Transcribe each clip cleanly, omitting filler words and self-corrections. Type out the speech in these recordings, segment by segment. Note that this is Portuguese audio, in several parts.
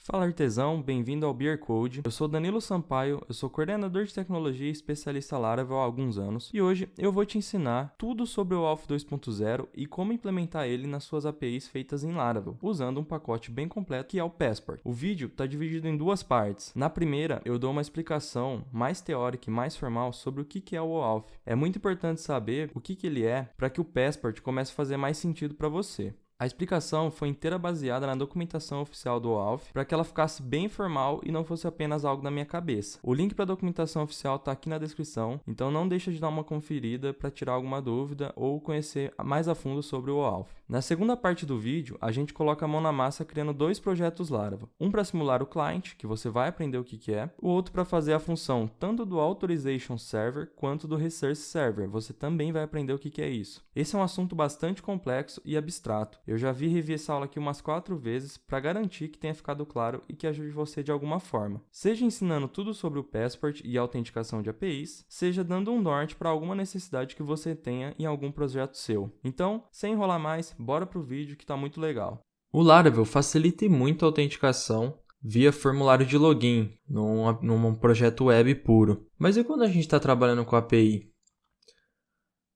Fala artesão, bem-vindo ao Beer Code. Eu sou Danilo Sampaio, eu sou coordenador de tecnologia e especialista Laravel há alguns anos e hoje eu vou te ensinar tudo sobre o Auth 2.0 e como implementar ele nas suas APIs feitas em Laravel, usando um pacote bem completo que é o Passport. O vídeo está dividido em duas partes. Na primeira, eu dou uma explicação mais teórica e mais formal sobre o que é o Auth. É muito importante saber o que ele é para que o Passport comece a fazer mais sentido para você. A explicação foi inteira baseada na documentação oficial do Auth para que ela ficasse bem formal e não fosse apenas algo na minha cabeça. O link para a documentação oficial está aqui na descrição, então não deixa de dar uma conferida para tirar alguma dúvida ou conhecer mais a fundo sobre o Auth. Na segunda parte do vídeo, a gente coloca a mão na massa criando dois projetos Laravel. Um para simular o client, que você vai aprender o que é, o outro para fazer a função tanto do Authorization Server quanto do Resource Server. Você também vai aprender o que é isso. Esse é um assunto bastante complexo e abstrato. Eu já vi e revi essa aula aqui umas 4 vezes para garantir que tenha ficado claro e que ajude você de alguma forma. Seja ensinando tudo sobre o Passport e a autenticação de APIs, seja dando um norte para alguma necessidade que você tenha em algum projeto seu. Então, sem enrolar mais, bora pro vídeo que está muito legal. O Laravel facilita muito a autenticação via formulário de login num projeto web puro. Mas e quando a gente está trabalhando com API?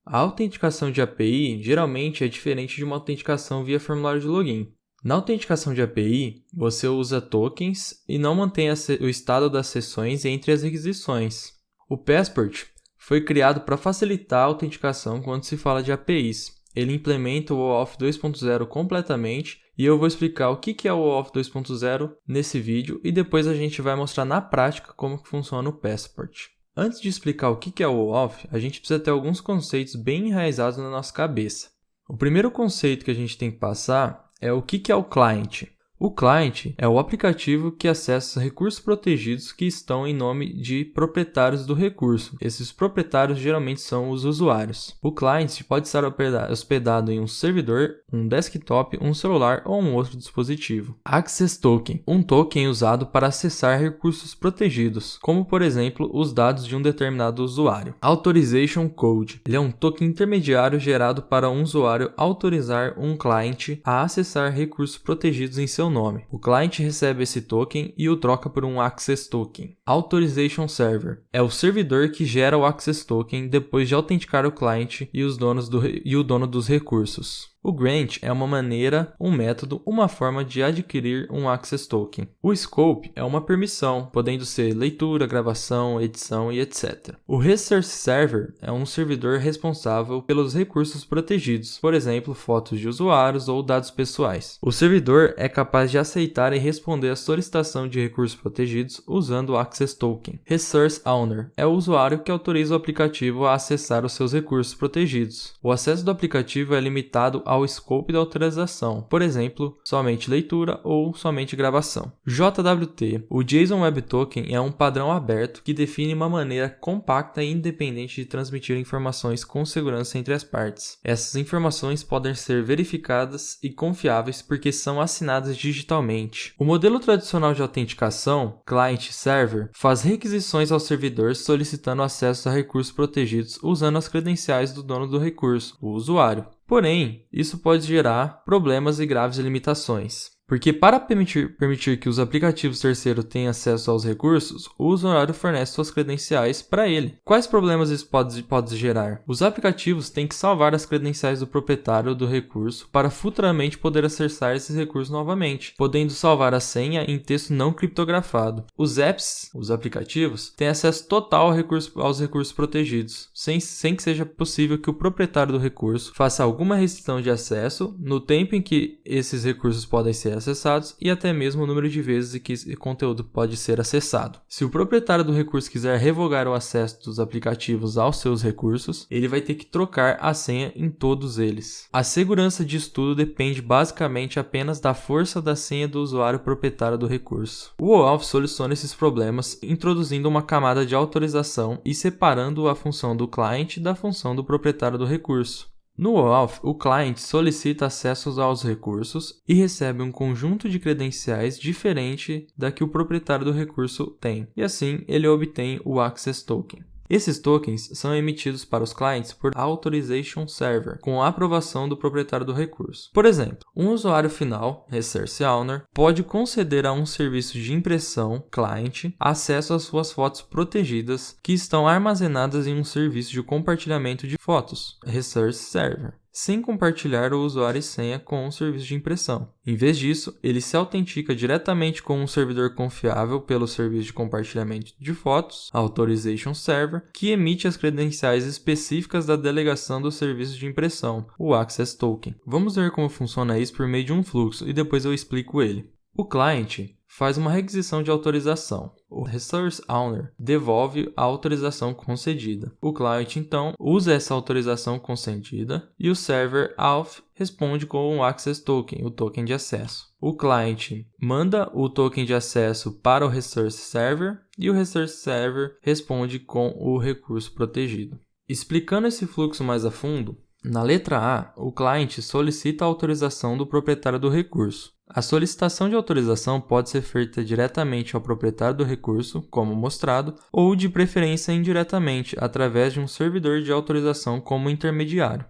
A autenticação de API geralmente é diferente de uma autenticação via formulário de login. Na autenticação de API, você usa tokens e não mantém o estado das sessões entre as requisições. O Passport foi criado para facilitar a autenticação quando se fala de APIs. Ele implementa o Auth 2.0 completamente e eu vou explicar o que é o Auth 2.0 nesse vídeo e depois a gente vai mostrar na prática como que funciona o Passport. Antes de explicar o que é o Auth, a gente precisa ter alguns conceitos bem enraizados na nossa cabeça. O primeiro conceito que a gente tem que passar é o que é o client. O client é o aplicativo que acessa recursos protegidos que estão em nome de proprietários do recurso. Esses proprietários geralmente são os usuários. O client pode estar hospedado em um servidor, um desktop, um celular ou um outro dispositivo. Access Token, um token usado para acessar recursos protegidos, como por exemplo os dados de um determinado usuário. Authorization Code, ele é um token intermediário gerado para um usuário autorizar um cliente a acessar recursos protegidos em seu nome. O cliente recebe esse token e o troca por um Access Token. Authorization Server é o servidor que gera o Access Token depois de autenticar o cliente e o dono dos recursos. O Grant é uma maneira, um método, uma forma de adquirir um Access Token. O Scope é uma permissão, podendo ser leitura, gravação, edição e etc. O Resource Server é um servidor responsável pelos recursos protegidos, por exemplo, fotos de usuários ou dados pessoais. O servidor é capaz de aceitar e responder à solicitação de recursos protegidos usando o Access Token. Resource Owner é o usuário que autoriza o aplicativo a acessar os seus recursos protegidos. O acesso do aplicativo é limitado ao scope da autorização, por exemplo, somente leitura ou somente gravação. JWT, o JSON Web Token é um padrão aberto que define uma maneira compacta e independente de transmitir informações com segurança entre as partes. Essas informações podem ser verificadas e confiáveis porque são assinadas digitalmente. O modelo tradicional de autenticação, client-server, faz requisições ao servidor solicitando acesso a recursos protegidos usando as credenciais do dono do recurso, o usuário. Porém, isso pode gerar problemas e graves limitações. Porque para permitir que os aplicativos terceiros tenham acesso aos recursos, o usuário fornece suas credenciais para ele. Quais problemas isso pode gerar? Os aplicativos têm que salvar as credenciais do proprietário do recurso para futuramente poder acessar esses recursos novamente, podendo salvar a senha em texto não criptografado. Os apps, os aplicativos, têm acesso total aos recursos protegidos, sem que seja possível que o proprietário do recurso faça alguma restrição de acesso no tempo em que esses recursos podem ser acessados e até mesmo o número de vezes em que esse conteúdo pode ser acessado. Se o proprietário do recurso quiser revogar o acesso dos aplicativos aos seus recursos, ele vai ter que trocar a senha em todos eles. A segurança disso tudo depende basicamente apenas da força da senha do usuário proprietário do recurso. O OAuth soluciona esses problemas introduzindo uma camada de autorização e separando a função do cliente da função do proprietário do recurso. No OAuth, o cliente solicita acessos aos recursos e recebe um conjunto de credenciais diferente da que o proprietário do recurso tem, e assim ele obtém o Access Token. Esses tokens são emitidos para os clientes por Authorization Server, com a aprovação do proprietário do recurso. Por exemplo, um usuário final, Resource Owner, pode conceder a um serviço de impressão, client, acesso às suas fotos protegidas que estão armazenadas em um serviço de compartilhamento de fotos, Resource Server, sem compartilhar o usuário e senha com um serviço de impressão. Em vez disso, ele se autentica diretamente com um servidor confiável pelo serviço de compartilhamento de fotos, Authorization Server, que emite as credenciais específicas da delegação do serviço de impressão, o Access Token. Vamos ver como funciona isso por meio de um fluxo e depois eu explico ele. O cliente faz uma requisição de autorização. O Resource Owner devolve a autorização concedida. O client, então, usa essa autorização concedida e o Server Auth responde com o Access Token, o token de acesso. O client manda o token de acesso para o Resource Server e o Resource Server responde com o recurso protegido. Explicando esse fluxo mais a fundo, na letra A, o cliente solicita a autorização do proprietário do recurso. A solicitação de autorização pode ser feita diretamente ao proprietário do recurso, como mostrado, ou de preferência indiretamente, através de um servidor de autorização como intermediário.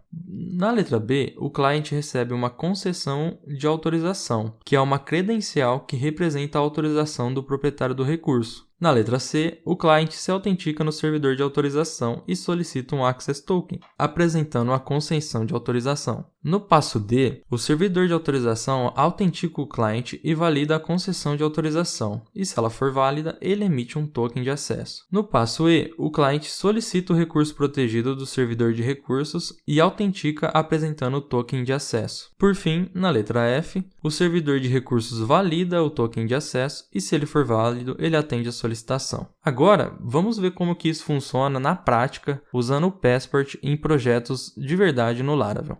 Na letra B, o cliente recebe uma concessão de autorização, que é uma credencial que representa a autorização do proprietário do recurso. Na letra C, o cliente se autentica no servidor de autorização e solicita um Access Token, apresentando a concessão de autorização. No passo D, o servidor de autorização autentica o cliente e valida a concessão de autorização, e se ela for válida, ele emite um token de acesso. No passo E, o cliente solicita o recurso protegido do servidor de recursos e autentica apresentando o token de acesso. Por fim, na letra F, o servidor de recursos valida o token de acesso e, se ele for válido, ele atende a solicitação. Agora, vamos ver como que isso funciona na prática usando o Passport em projetos de verdade no Laravel.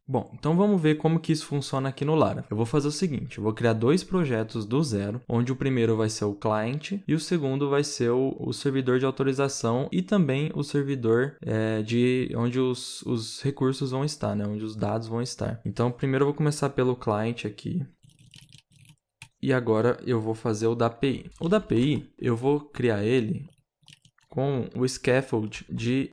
Bom, então vamos ver como que isso funciona aqui no Laravel. Eu vou fazer o seguinte, eu vou criar dois projetos do zero, onde o primeiro vai ser o client e o segundo vai ser o servidor de autorização e também o servidor de onde os recursos vão estar, né? Onde os dados vão estar. Então, primeiro eu vou começar pelo client aqui. E agora eu vou fazer o da API. O da API, eu vou criar ele com o scaffold de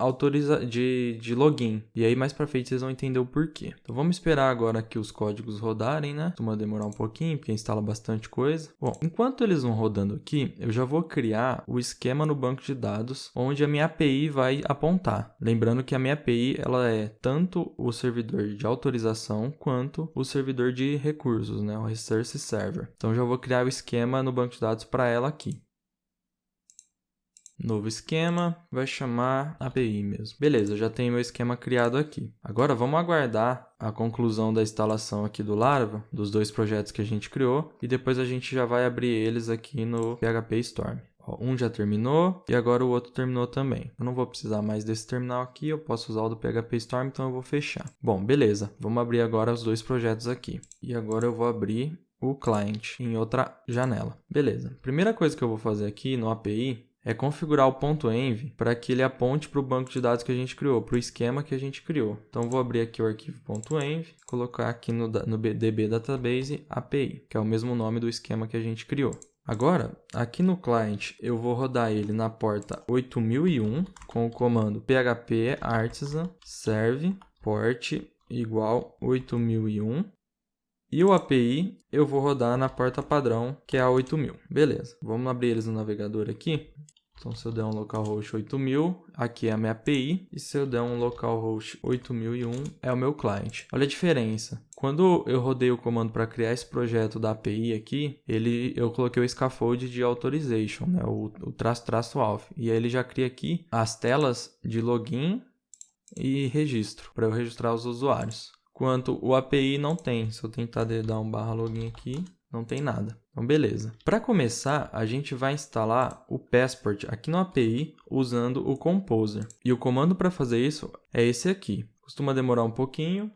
login. E aí mais pra frente vocês vão entender o porquê. Então vamos esperar agora que os códigos rodarem, né? Costuma demorar um pouquinho, porque instala bastante coisa. Bom, enquanto eles vão rodando aqui, eu já vou criar o esquema no banco de dados, onde a minha API vai apontar. Lembrando que a minha API, ela é tanto o servidor de autorização, quanto o servidor de recursos, né? O Resource Server. Então já vou criar o esquema no banco de dados para ela aqui. Novo esquema, vai chamar API mesmo. Beleza, já tenho meu esquema criado aqui. Agora vamos aguardar a conclusão da instalação aqui do Laravel, dos dois projetos que a gente criou, e depois a gente já vai abrir eles aqui no PHP Storm. Ó, um já terminou e agora o outro terminou também. Eu não vou precisar mais desse terminal aqui, eu posso usar o do PHP Storm, então eu vou fechar. Bom, beleza, vamos abrir agora os dois projetos aqui. E agora eu vou abrir o client em outra janela. Beleza, primeira coisa que eu vou fazer aqui no API é configurar o .env para que ele aponte para o banco de dados que a gente criou, para o esquema que a gente criou. Então, vou abrir aqui o arquivo .env, colocar aqui no DB Database API, que é o mesmo nome do esquema que a gente criou. Agora, aqui no client, eu vou rodar ele na porta 8001 com o comando php artisan serve port igual 8001. E o API eu vou rodar na porta padrão, que é a 8000. Beleza, vamos abrir eles no navegador aqui. Então, se eu der um localhost 8000, aqui é a minha API. E se eu der um localhost 8001, é o meu client. Olha a diferença. Quando eu rodei o comando para criar esse projeto da API aqui, eu coloquei o scaffold de authorization, né? o --auth. E aí ele já cria aqui as telas de login e registro, para eu registrar os usuários. Quanto o API não tem. Se eu tentar dar um /login aqui, não tem nada. Então, beleza. Para começar, a gente vai instalar o Passport aqui no API usando o Composer. E o comando para fazer isso é esse aqui. Costuma demorar um pouquinho.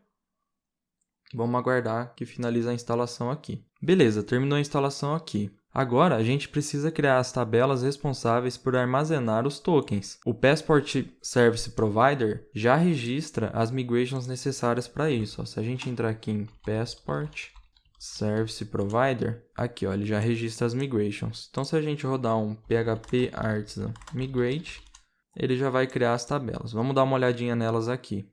Vamos aguardar que finalize a instalação aqui. Beleza, terminou a instalação aqui. Agora, a gente precisa criar as tabelas responsáveis por armazenar os tokens. O Passport Service Provider já registra as migrations necessárias para isso. Se a gente entrar aqui em Passport Service Provider, aqui ó, ele já registra as migrations. Então, se a gente rodar um php artisan migrate, ele já vai criar as tabelas. Vamos dar uma olhadinha nelas aqui.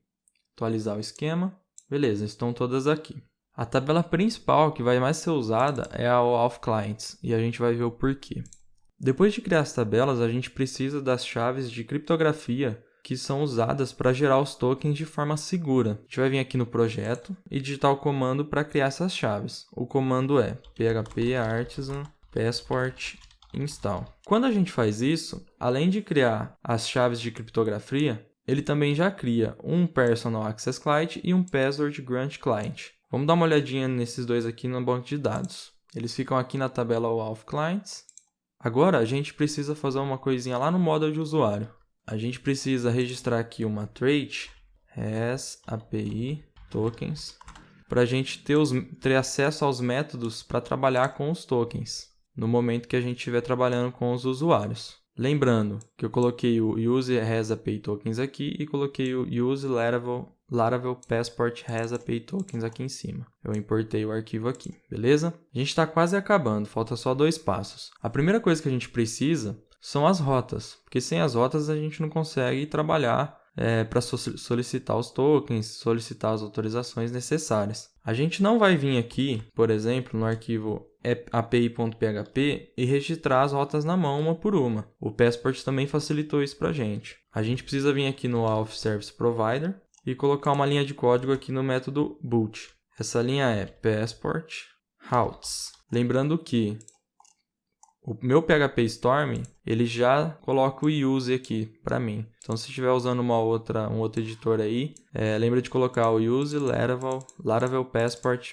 Atualizar o esquema. Beleza, estão todas aqui. A tabela principal que vai mais ser usada é a Auth Clients, e a gente vai ver o porquê. Depois de criar as tabelas, a gente precisa das chaves de criptografia que são usadas para gerar os tokens de forma segura. A gente vai vir aqui no projeto e digitar o comando para criar essas chaves. O comando é php artisan passport install. Quando a gente faz isso, além de criar as chaves de criptografia, ele também já cria um Personal Access Client e um Password Grant Client. Vamos dar uma olhadinha nesses dois aqui no banco de dados. Eles ficam aqui na tabela Auth Clients. Agora a gente precisa fazer uma coisinha lá no módulo de usuário. A gente precisa registrar aqui uma trait has API tokens para a gente ter acesso aos métodos para trabalhar com os tokens no momento que a gente estiver trabalhando com os usuários. Lembrando que eu coloquei o use has API tokens aqui e coloquei o use Laravel passport has API tokens aqui em cima. Eu importei o arquivo aqui, beleza? A gente está quase acabando, falta só 2 passos. A primeira coisa que a gente precisa são as rotas, porque sem as rotas a gente não consegue trabalhar para solicitar os tokens, solicitar as autorizações necessárias. A gente não vai vir aqui, por exemplo, no arquivo api.php e registrar as rotas na mão uma por uma. O Passport também facilitou isso para a gente. A gente precisa vir aqui no Auth Service Provider e colocar uma linha de código aqui no método boot. Essa linha é passport routes. Lembrando que o meu PHP Storm, ele já coloca o use aqui para mim. Então, se estiver usando um outro editor aí, lembra de colocar o use Laravel passport,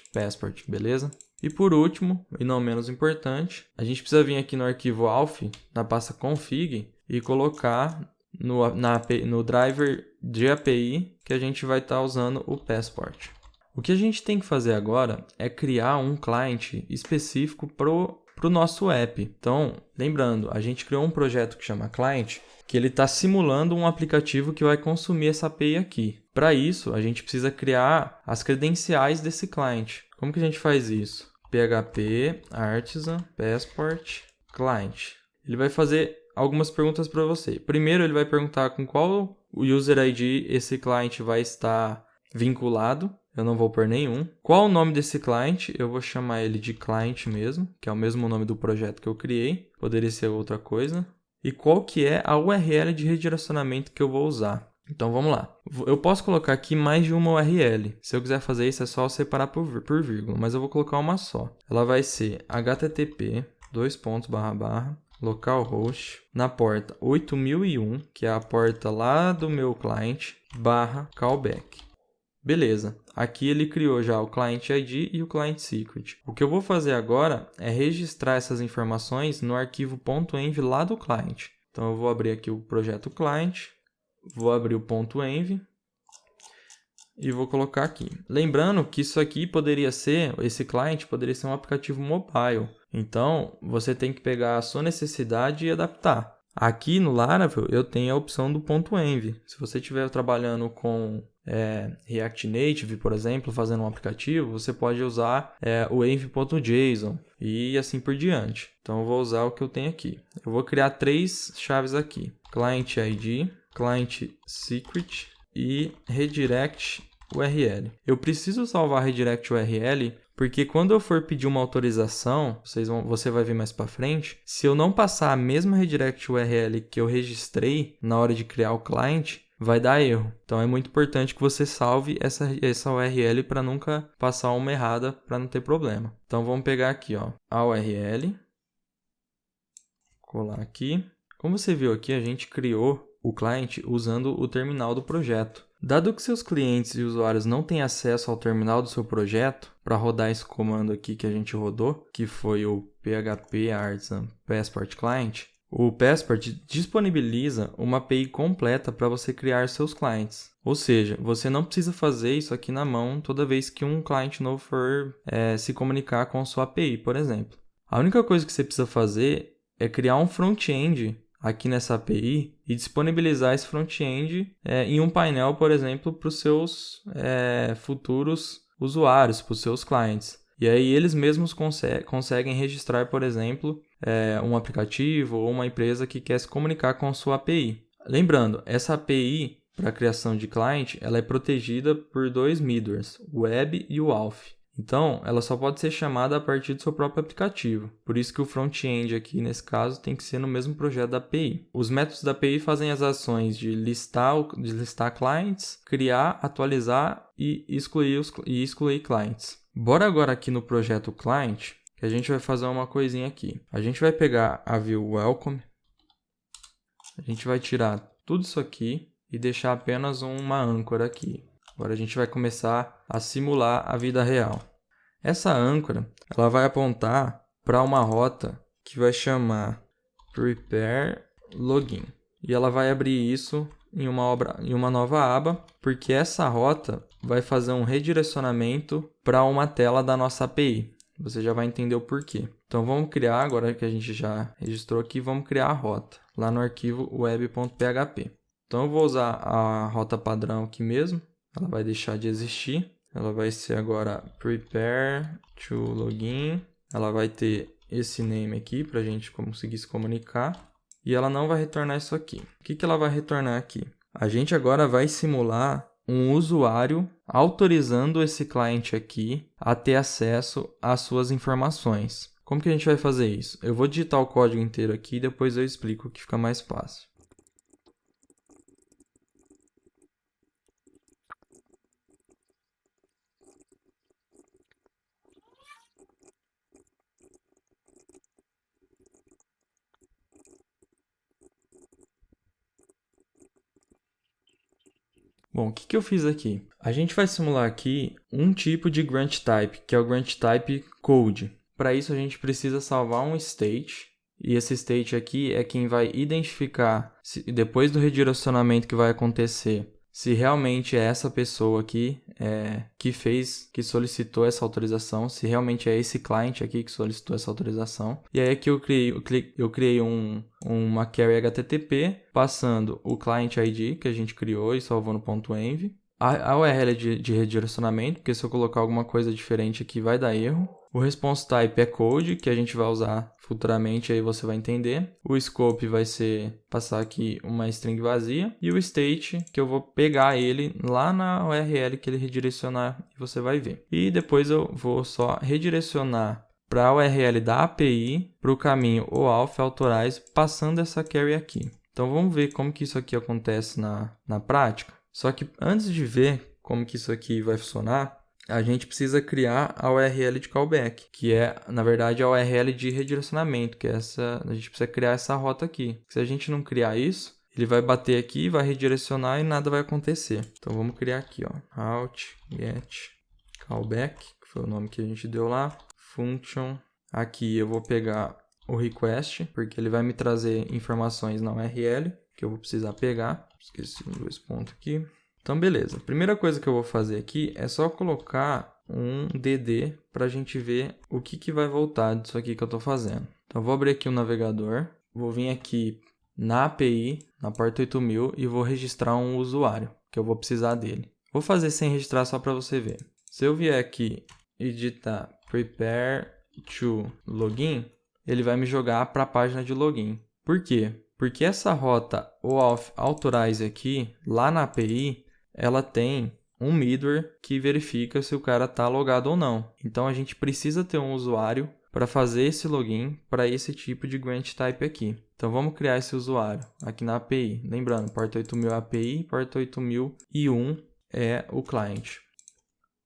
beleza? E por último, e não menos importante, a gente precisa vir aqui no arquivo auth, na pasta config, e colocar no driver de API que a gente vai estar usando o passport. O que a gente tem que fazer agora é criar um client específico para o nosso app. Então, lembrando, a gente criou um projeto que chama client, que ele está simulando um aplicativo que vai consumir essa API aqui. Para isso, a gente precisa criar as credenciais desse client. Como que a gente faz isso? php artisan passport client. Ele vai fazer algumas perguntas para você. Primeiro, ele vai perguntar com qual o user ID esse client vai estar vinculado. Eu não vou pôr nenhum. Qual o nome desse client? Eu vou chamar ele de client mesmo, que é o mesmo nome do projeto que eu criei. Poderia ser outra coisa. E qual que é a URL de redirecionamento que eu vou usar. Então vamos lá. Eu posso colocar aqui mais de uma URL. Se eu quiser fazer isso é só separar por vírgula, mas eu vou colocar uma só. Ela vai ser http localhost na porta 8001, que é a porta lá do meu cliente, /callback. Beleza, aqui ele criou já o Client ID e o Client Secret. O que eu vou fazer agora é registrar essas informações no arquivo .env lá do client. Então eu vou abrir aqui o projeto client, vou abrir o .env e vou colocar aqui. Lembrando que isso aqui esse client poderia ser um aplicativo mobile. Então você tem que pegar a sua necessidade e adaptar. Aqui no Laravel eu tenho a opção do .env. Se você estiver trabalhando com React Native, por exemplo, fazendo um aplicativo, você pode usar o env.json e assim por diante. Então eu vou usar o que eu tenho aqui. Eu vou criar 3 chaves aqui: Client ID, Client Secret e Redirect URL. Eu preciso salvar Redirect URL porque quando eu for pedir uma autorização, você vai ver mais para frente, se eu não passar a mesma Redirect URL que eu registrei na hora de criar o client, vai dar erro. Então é muito importante que você salve essa URL para nunca passar uma errada, para não ter problema. Então vamos pegar aqui, a URL, colar aqui. Como você viu aqui, a gente criou o client usando o terminal do projeto. Dado que seus clientes e usuários não têm acesso ao terminal do seu projeto, para rodar esse comando aqui que a gente rodou, que foi o php artisan passport client, o Passport disponibiliza uma API completa para você criar seus clients. Ou seja, você não precisa fazer isso aqui na mão toda vez que um cliente novo for se comunicar com a sua API, por exemplo. A única coisa que você precisa fazer é criar um front-end aqui nessa API e disponibilizar esse front-end em um painel, por exemplo, para os seus futuros usuários, para os seus clients. E aí eles mesmos conseguem registrar, por exemplo, um aplicativo ou uma empresa que quer se comunicar com a sua API. Lembrando, essa API para a criação de client, ela é protegida por dois middlewares, o web e o auth. Então, ela só pode ser chamada a partir do seu próprio aplicativo. Por isso que o front-end aqui, nesse caso, tem que ser no mesmo projeto da API. Os métodos da API fazem as ações de listar clients, criar, atualizar e excluir clients. Bora agora aqui no projeto client, que a gente vai fazer uma coisinha aqui. A gente vai pegar a view welcome, a gente vai tirar tudo isso aqui e deixar apenas uma âncora aqui. Agora a gente vai começar a simular a vida real. Essa âncora, ela vai apontar para uma rota que vai chamar prepare login. E ela vai abrir isso em uma nova aba, porque essa rota vai fazer um redirecionamento para uma tela da nossa API. Você já vai entender o porquê. Então vamos criar, agora que a gente já registrou aqui, vamos criar a rota lá no arquivo web.php. Então eu vou usar a rota padrão aqui mesmo. Ela vai deixar de existir. Ela vai ser agora prepare to login. Ela vai ter esse name aqui para a gente conseguir se comunicar. E ela não vai retornar isso aqui. O que ela vai retornar aqui? A gente agora vai simular um usuário autorizando esse cliente aqui a ter acesso às suas informações. Como que a gente vai fazer isso? Eu vou digitar o código inteiro aqui e depois eu explico que fica mais fácil. Bom, o que eu fiz aqui? A gente vai simular aqui um tipo de grant type, que é o grant type code. Para isso a gente precisa salvar um state, e esse state aqui é quem vai identificar, depois do redirecionamento que vai acontecer, se realmente é essa pessoa aqui que solicitou essa autorização, se realmente é esse client aqui que solicitou essa autorização. E aí aqui eu criei uma query HTTP passando o client ID que a gente criou e salvou no .env, a URL de redirecionamento, porque se eu colocar alguma coisa diferente aqui vai dar erro. O response type é code, que a gente vai usar futuramente, aí você vai entender. O scope vai ser passar aqui uma string vazia. E o state, que eu vou pegar ele lá na URL que ele redirecionar e você vai ver. E depois eu vou só redirecionar para a URL da API, para o caminho OAuth authorize, passando essa query aqui. Então vamos ver como que isso aqui acontece na prática. Só que antes de ver como que isso aqui vai funcionar, a gente precisa criar a URL de callback, que é, na verdade, a URL de redirecionamento, que é a gente precisa criar essa rota aqui. Se a gente não criar isso, ele vai bater aqui, vai redirecionar e nada vai acontecer. Então vamos criar aqui, ó, route get callback, que foi o nome que a gente deu lá, function. Aqui eu vou pegar o request, porque ele vai me trazer informações na URL, que eu vou precisar pegar. Esqueci dois pontos aqui. Então, beleza. A primeira coisa que eu vou fazer aqui é só colocar um DD para a gente ver o que vai voltar disso aqui que eu estou fazendo. Então, eu vou abrir aqui o navegador, vou vir aqui na API, na porta 8000 e vou registrar um usuário, que eu vou precisar dele. Vou fazer sem registrar só para você ver. Se eu vier aqui e digitar prepare to login, ele vai me jogar para a página de login. Por quê? Porque essa rota OAuth authorize aqui, lá na API, ela tem um middleware que verifica se o cara está logado ou não. Então, a gente precisa ter um usuário para fazer esse login para esse tipo de grant type aqui. Então, vamos criar esse usuário aqui na API. Lembrando, porta 8000 API, porta 8001 é o client.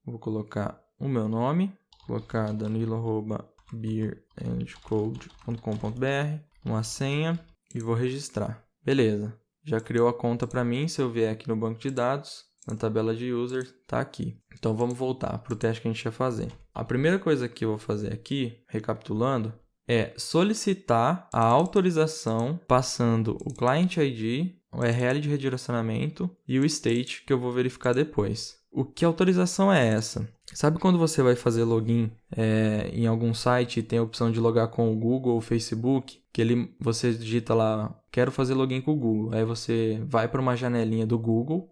Vou colocar o meu nome, colocar danilo@beerandcode.com.br, uma senha e vou registrar. Beleza. Já criou a conta para mim, se eu vier aqui no banco de dados, na tabela de users, está aqui. Então vamos voltar para o teste que a gente ia fazer. A primeira coisa que eu vou fazer aqui, recapitulando, é solicitar a autorização passando o client ID, o URL de redirecionamento e o state que eu vou verificar depois. Que autorização é essa? Sabe quando você vai fazer login em algum site e tem a opção de logar com o Google ou o Facebook, você digita lá, quero fazer login com o Google. Aí você vai para uma janelinha do Google,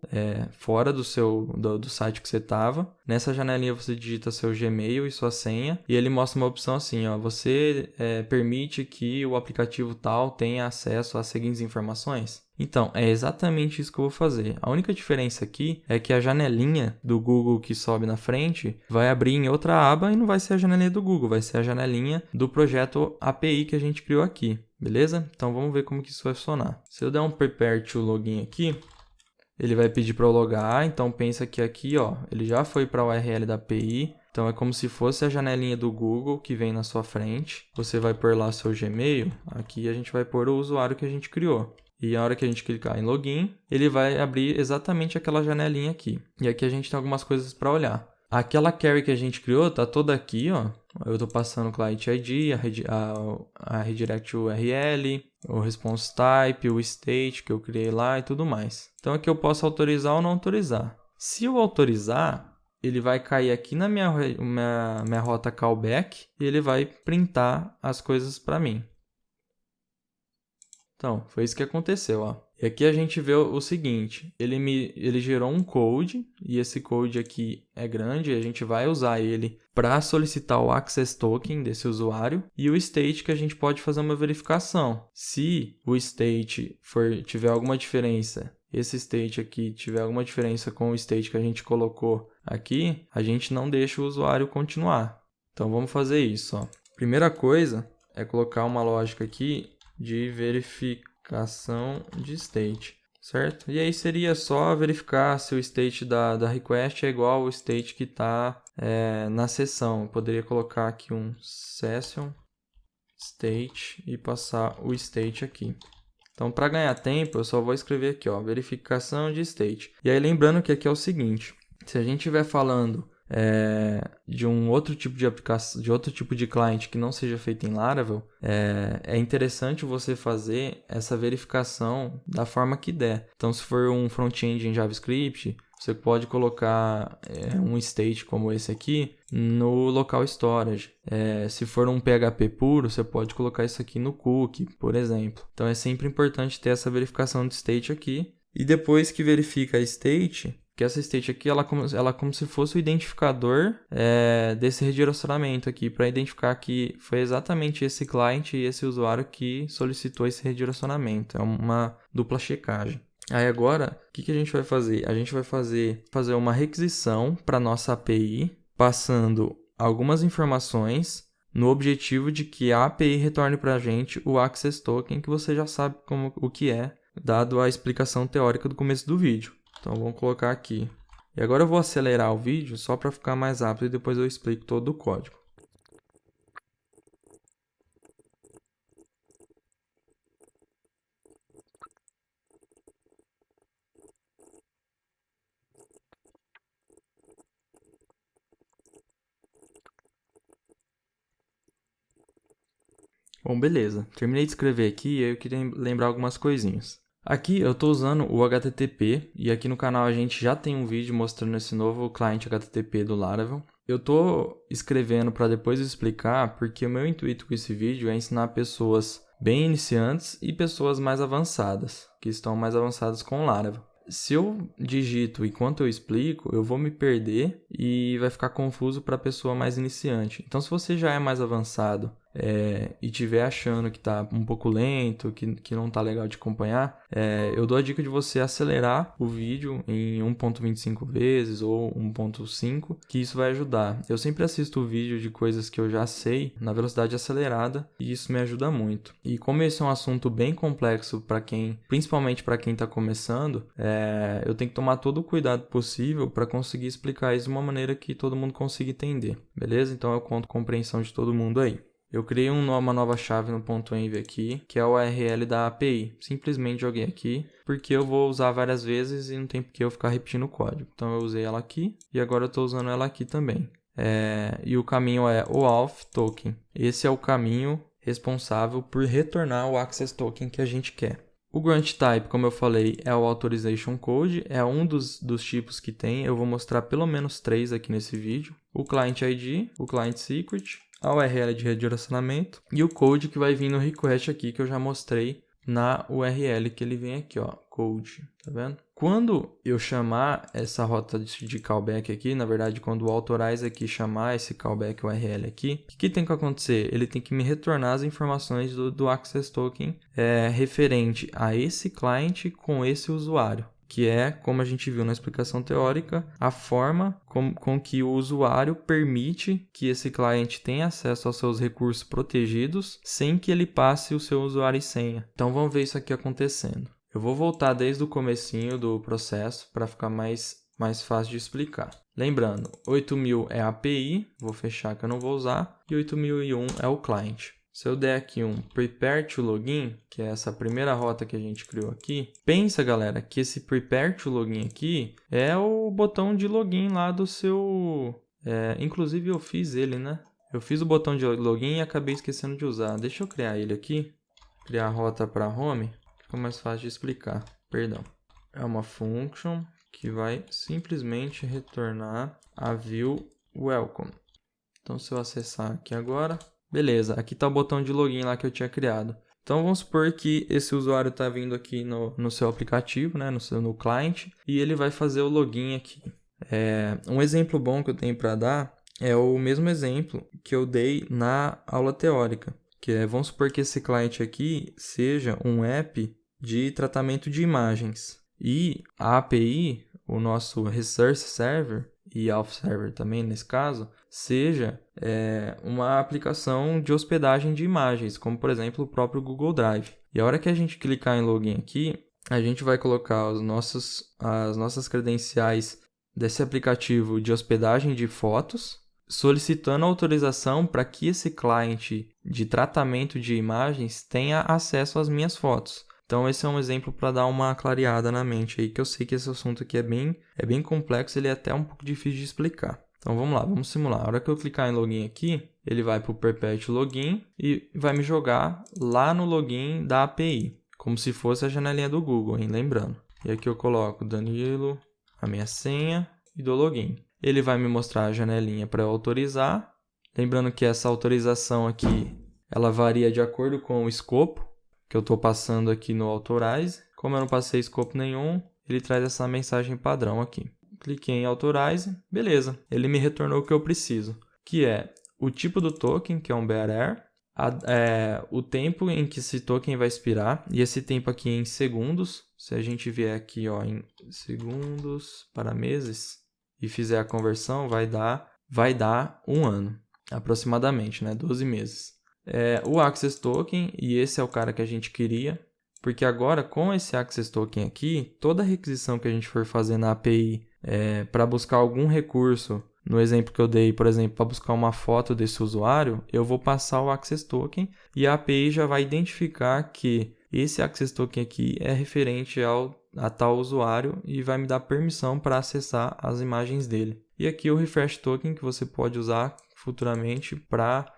fora do site que você estava. Nessa janelinha você digita seu Gmail e sua senha. E ele mostra uma opção assim, ó, você permite que o aplicativo tal tenha acesso às seguintes informações. Então, é exatamente isso que eu vou fazer. A única diferença aqui é que a janelinha do Google que sobe na frente vai abrir em outra aba e não vai ser a janelinha do Google, vai ser a janelinha do projeto API que a gente criou aqui, beleza? Então, vamos ver como que isso vai funcionar. Se eu der um prepare to login aqui, ele vai pedir para eu logar, então pensa que aqui, ó, ele já foi para a URL da API. Então, é como se fosse a janelinha do Google que vem na sua frente. Você vai pôr lá seu Gmail, aqui a gente vai pôr o usuário que a gente criou. E a hora que a gente clicar em login, ele vai abrir exatamente aquela janelinha aqui. E aqui a gente tem algumas coisas para olhar. Aquela query que a gente criou tá toda aqui, ó. Eu estou passando o client ID, a redirect URL, o response type, o state que eu criei lá e tudo mais. Então aqui eu posso autorizar ou não autorizar. Se eu autorizar, ele vai cair aqui na minha rota callback e ele vai printar as coisas para mim. Então, foi isso que aconteceu, ó. E aqui a gente vê o seguinte, ele gerou um code, e esse code aqui é grande, a gente vai usar ele para solicitar o access token desse usuário, e o state que a gente pode fazer uma verificação. Se o state tiver alguma diferença, esse state aqui tiver alguma diferença com o state que a gente colocou aqui, a gente não deixa o usuário continuar. Então vamos fazer isso, ó. Primeira coisa é colocar uma lógica aqui de verificação de state, certo? E aí seria só verificar se o state da request é igual ao state que está na sessão. Eu poderia colocar aqui um session state e passar o state aqui. Então, para ganhar tempo, eu só vou escrever aqui, ó, verificação de state. E aí, lembrando que aqui é o seguinte, se a gente estiver falando de um outro tipo de aplicação, de outro tipo de client que não seja feito em Laravel, é interessante você fazer essa verificação da forma que der. Então, se for um front-end em JavaScript, você pode colocar um state como esse aqui no local storage. Se for um PHP puro, você pode colocar isso aqui no cookie, por exemplo. Então, é sempre importante ter essa verificação de state aqui. E depois que verifica a state, que essa state aqui, ela é como se fosse o identificador desse redirecionamento aqui, para identificar que foi exatamente esse client e esse usuário que solicitou esse redirecionamento. É uma dupla checagem. Aí agora, o que a gente vai fazer? A gente vai fazer uma requisição para nossa API, passando algumas informações no objetivo de que a API retorne para a gente o Access Token, que você já sabe o que é, dado a explicação teórica do começo do vídeo. Então, vamos colocar aqui. E agora eu vou acelerar o vídeo só para ficar mais rápido e depois eu explico todo o código. Bom, beleza. Terminei de escrever aqui e eu queria lembrar algumas coisinhas. Aqui eu estou usando o HTTP e aqui no canal a gente já tem um vídeo mostrando esse novo cliente HTTP do Laravel. Eu estou escrevendo para depois explicar porque o meu intuito com esse vídeo é ensinar pessoas bem iniciantes e pessoas mais avançadas, que estão mais avançadas com o Laravel. Se eu digito enquanto eu explico, eu vou me perder e vai ficar confuso para a pessoa mais iniciante. Então, se você já é mais avançado e estiver achando que está um pouco lento, que não está legal de acompanhar, eu dou a dica de você acelerar o vídeo em 1.25 vezes ou 1.5, que isso vai ajudar. Eu sempre assisto o vídeo de coisas que eu já sei na velocidade acelerada e isso me ajuda muito. E como esse é um assunto bem complexo principalmente para quem está começando, eu tenho que tomar todo o cuidado possível para conseguir explicar isso de uma maneira que todo mundo consiga entender, beleza? Então eu conto com a compreensão de todo mundo aí. Eu criei uma nova chave no .env aqui, que é o URL da API. Simplesmente joguei aqui, porque eu vou usar várias vezes e não tem porque eu ficar repetindo o código. Então eu usei ela aqui e agora eu estou usando ela aqui também. E o caminho é o auth token. Esse é o caminho responsável por retornar o access token que a gente quer. O grant type, como eu falei, é o authorization code, é um dos tipos que tem. Eu vou mostrar pelo menos 3 aqui nesse vídeo. O client ID, o client secret, a URL de redirecionamento e o code que vai vir no request aqui que eu já mostrei na URL que ele vem aqui, ó, code, tá vendo? Quando eu chamar essa rota de callback aqui, na verdade, quando o authorize aqui chamar esse callback URL aqui, o que tem que acontecer? Ele tem que me retornar as informações do Access Token referente a esse client com esse usuário, que é, como a gente viu na explicação teórica, a forma com que o usuário permite que esse cliente tenha acesso aos seus recursos protegidos sem que ele passe o seu usuário e senha. Então vamos ver isso aqui acontecendo. Eu vou voltar desde o comecinho do processo para ficar mais fácil de explicar. Lembrando, 8000 é a API, vou fechar que eu não vou usar, e 8001 é o client. Se eu der aqui um prepare to login, que é essa primeira rota que a gente criou aqui, pensa, galera, que esse prepare to login aqui é o botão de login lá do seu... inclusive eu fiz ele, né? Eu fiz o botão de login e acabei esquecendo de usar. Deixa eu criar ele aqui, criar a rota para home, fica mais fácil de explicar, perdão. É uma function que vai simplesmente retornar a view welcome. Então se eu acessar aqui agora... Beleza, aqui está o botão de login lá que eu tinha criado. Então vamos supor que esse usuário está vindo aqui no seu aplicativo, né, no client, e ele vai fazer o login aqui. Um exemplo bom que eu tenho para dar é o mesmo exemplo que eu dei na aula teórica, que é, vamos supor que esse client aqui seja um app de tratamento de imagens. E a API, o nosso Resource Server, e Auth Server também nesse caso, seja uma aplicação de hospedagem de imagens, como por exemplo o próprio Google Drive. E a hora que a gente clicar em login aqui, a gente vai colocar as nossas credenciais desse aplicativo de hospedagem de fotos, solicitando autorização para que esse cliente de tratamento de imagens tenha acesso às minhas fotos. Então esse é um exemplo para dar uma clareada na mente aí, que eu sei que esse assunto aqui é bem complexo, ele é até um pouco difícil de explicar. Então vamos lá, vamos simular. A hora que eu clicar em login aqui, ele vai para o Perpet Login e vai me jogar lá no login da API, como se fosse a janelinha do Google, hein? Lembrando. E aqui eu coloco Danilo, a minha senha e dou login. Ele vai me mostrar a janelinha para eu autorizar. Lembrando que essa autorização aqui, ela varia de acordo com o escopo que eu estou passando aqui no Authorize. Como eu não passei escopo nenhum, ele traz essa mensagem padrão aqui. Cliquei em Authorize, beleza. Ele me retornou o que eu preciso, que é o tipo do token, que é um BRR, o tempo em que esse token vai expirar, e esse tempo aqui em segundos. Se a gente vier aqui em segundos para meses e fizer a conversão, vai dar 1 ano, aproximadamente, né? 12 meses. O Access Token, e esse é o cara que a gente queria, porque agora com esse Access Token aqui, toda requisição que a gente for fazer na API para buscar algum recurso, no exemplo que eu dei, por exemplo, para buscar uma foto desse usuário, eu vou passar o Access Token e a API já vai identificar que esse Access Token aqui é referente a tal usuário e vai me dar permissão para acessar as imagens dele. E aqui o Refresh Token que você pode usar futuramente para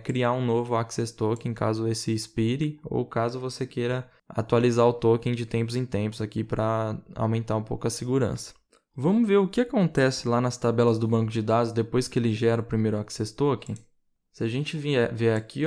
criar um novo Access Token caso esse expire ou caso você queira atualizar o token de tempos em tempos aqui para aumentar um pouco a segurança. Vamos ver o que acontece lá nas tabelas do banco de dados depois que ele gera o primeiro Access Token. Se a gente ver aqui,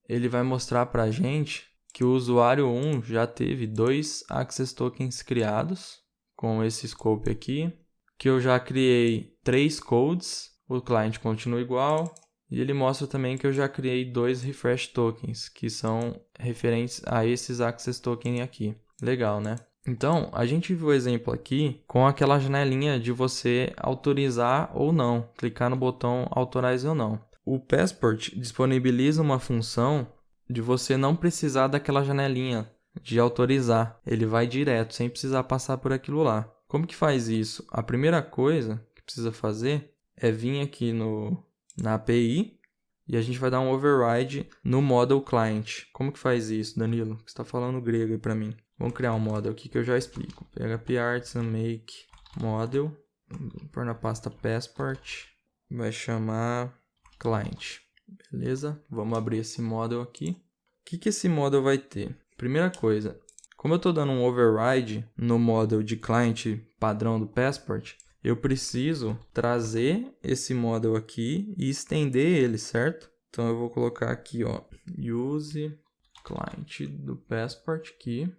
ele vai mostrar para a gente que o usuário 1 já teve 2 Access Tokens criados com esse scope aqui, que eu já criei 3 codes, o cliente continua igual. E ele mostra também que eu já criei 2 Refresh Tokens, que são referentes a esses Access Token aqui. Legal, né? Então, a gente viu o exemplo aqui com aquela janelinha de você autorizar ou não, clicar no botão Authorize ou não. O Passport disponibiliza uma função de você não precisar daquela janelinha de autorizar. Ele vai direto, sem precisar passar por aquilo lá. Como que faz isso? A primeira coisa que precisa fazer é vir aqui na API e a gente vai dar um override no model client. Como que faz isso, Danilo? Você está falando grego aí para mim. Vamos criar um model aqui que eu já explico. PHP artisan make model, vou pôr na pasta passport, vai chamar client. Beleza? Vamos abrir esse model aqui. O que esse model vai ter? Primeira coisa, Como eu estou dando um override no model de client padrão do Passport, eu preciso trazer esse model aqui e estender ele, certo? Então eu vou colocar aqui, ó, use client do Passport aqui,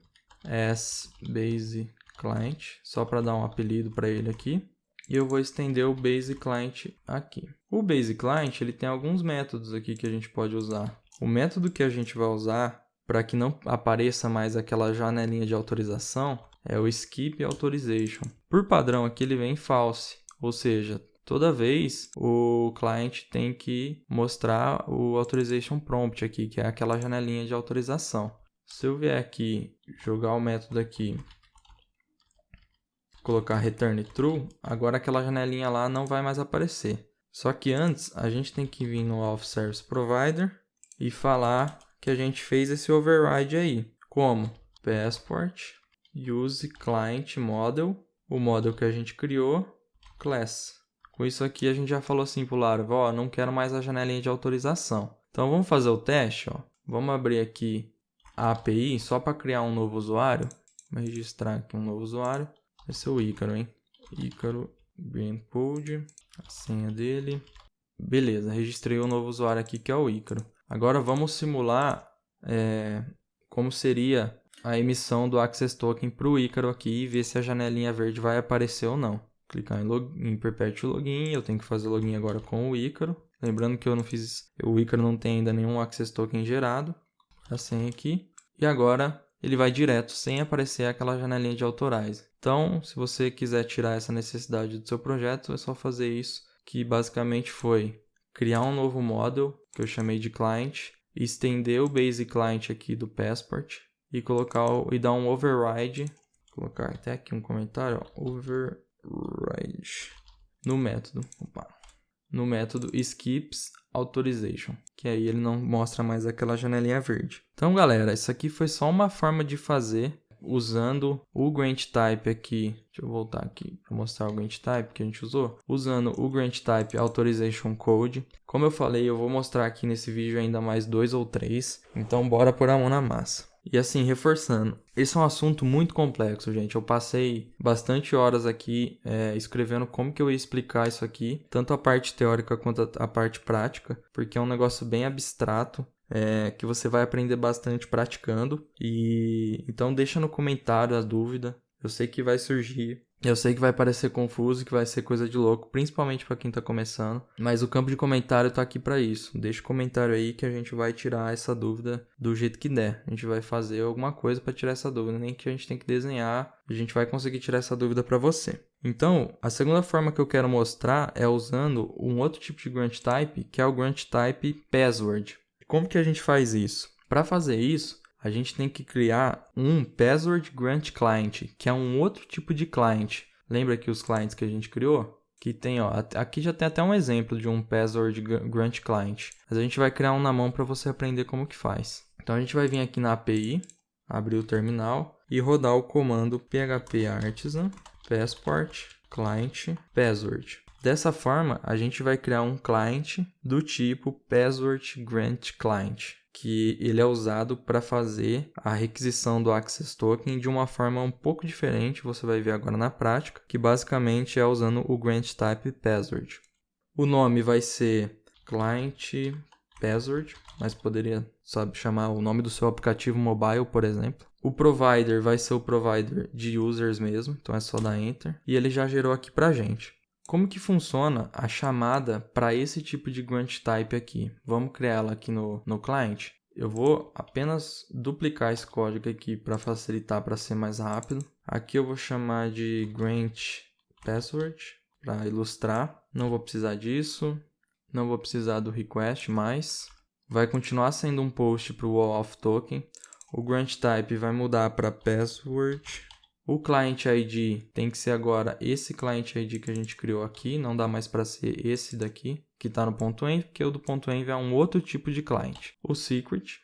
as base client, só para dar um apelido para ele aqui. E eu vou estender o base client aqui. O base client, ele tem alguns métodos aqui que a gente pode usar. O método que a gente vai usar para que não apareça mais aquela janelinha de autorização é o skip authorization. Por padrão aqui ele vem false, ou seja, toda vez o cliente tem que mostrar o authorization prompt aqui, que é aquela janelinha de autorização. Se eu vier aqui, jogar o método aqui, colocar return true, agora aquela janelinha lá não vai mais aparecer. Só que antes a gente tem que vir no auth service provider e falar que a gente fez esse override aí. Como? Passport use client model, o model que a gente criou, class. Com isso aqui a gente já falou assim pro Laravel, ó, não quero mais a janelinha de autorização. Então vamos fazer o teste, ó. Vamos abrir aqui a API só para criar um novo usuário. Vou registrar aqui um novo usuário. Vai ser o Ícaro, hein? Ícaro, Brainpod, a senha dele. Beleza, registrei um novo usuário aqui que é o Ícaro. Agora vamos simular como seria a emissão do Access Token para o Ícaro aqui e ver se a janelinha verde vai aparecer ou não. Clicar em Perpetual Login, eu tenho que fazer login agora com o Ícaro. Lembrando que o Ícaro não tem ainda nenhum Access Token gerado. A senha aqui. E agora ele vai direto, sem aparecer aquela janelinha de Authorize. Então, se você quiser tirar essa necessidade do seu projeto, é só fazer isso, que basicamente foi criar um novo model, que eu chamei de client, estender o base client aqui do Passport e dar um override, colocar até aqui um comentário, ó, override no método skips authorization, que aí ele não mostra mais aquela janelinha verde. Então, galera, isso aqui foi só uma forma de fazer usando o grant type aqui. Deixa eu voltar aqui para mostrar o grant type que a gente usou. Usando o grant type authorization code. Como eu falei, eu vou mostrar aqui nesse vídeo ainda mais 2 ou 3. Então, bora pôr a mão na massa. E assim, reforçando, esse é um assunto muito complexo, gente. Eu passei bastante horas aqui escrevendo como que eu ia explicar isso aqui, tanto a parte teórica quanto a parte prática, porque é um negócio bem abstrato, que você vai aprender bastante praticando. E então deixa no comentário a dúvida. Eu sei que vai surgir. Eu sei que vai parecer confuso, que vai ser coisa de louco, principalmente para quem está começando. Mas o campo de comentário está aqui para isso. Deixa o comentário aí que a gente vai tirar essa dúvida do jeito que der. A gente vai fazer alguma coisa para tirar essa dúvida. Nem que a gente tem que desenhar, a gente vai conseguir tirar essa dúvida para você. Então, a segunda forma que eu quero mostrar é usando um outro tipo de grant type, que é o grant type password. Como que a gente faz isso? Para fazer isso, a gente tem que criar um Password Grant Client, que é um outro tipo de client. Lembra que os clients que a gente criou? Que tem, ó, aqui já tem até um exemplo de um Password Grant Client. Mas a gente vai criar um na mão para você aprender como que faz. Então a gente vai vir aqui na API, abrir o terminal e rodar o comando php-artisan passport client password. Dessa forma, a gente vai criar um client do tipo Password Grant Client, que ele é usado para fazer a requisição do Access Token de uma forma um pouco diferente, você vai ver agora na prática, que basicamente é usando o Grant Type Password. O nome vai ser Client Password, mas poderia, chamar o nome do seu aplicativo mobile, por exemplo. O provider vai ser o provider de users mesmo, então é só dar Enter. E ele já gerou aqui para a gente. Como que funciona a chamada para esse tipo de grant type aqui? Vamos criar ela aqui no client. Eu vou apenas duplicar esse código aqui para facilitar, para ser mais rápido. Aqui eu vou chamar de grant password para ilustrar. Não vou precisar disso. Não vou precisar do request mais. Vai continuar sendo um post para o auth token. O grant type vai mudar para password. O client ID tem que ser agora esse client ID que a gente criou aqui, não dá mais para ser esse daqui, que está no ponto .env, porque o do ponto .env é um outro tipo de client. O secret,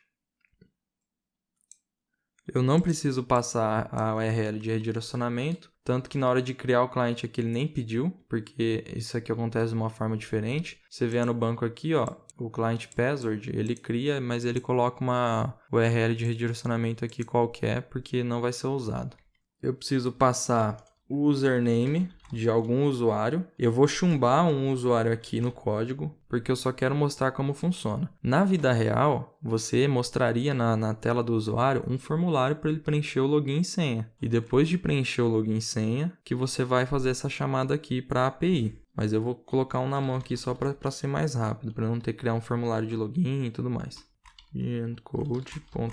eu não preciso passar a URL de redirecionamento, tanto que na hora de criar o client aqui ele nem pediu, porque isso aqui acontece de uma forma diferente. Você vê no banco aqui, ó, o client password, ele cria, mas ele coloca uma URL de redirecionamento aqui qualquer, porque não vai ser usado. Eu preciso passar o username de algum usuário. Eu vou chumbar um usuário aqui no código, porque eu só quero mostrar como funciona. Na vida real, você mostraria na tela do usuário um formulário para ele preencher o login e senha. E depois de preencher o login e senha, que você vai fazer essa chamada aqui para a API. Mas eu vou colocar um na mão aqui só para ser mais rápido, para não ter que criar um formulário de login e tudo mais. Code.com.br.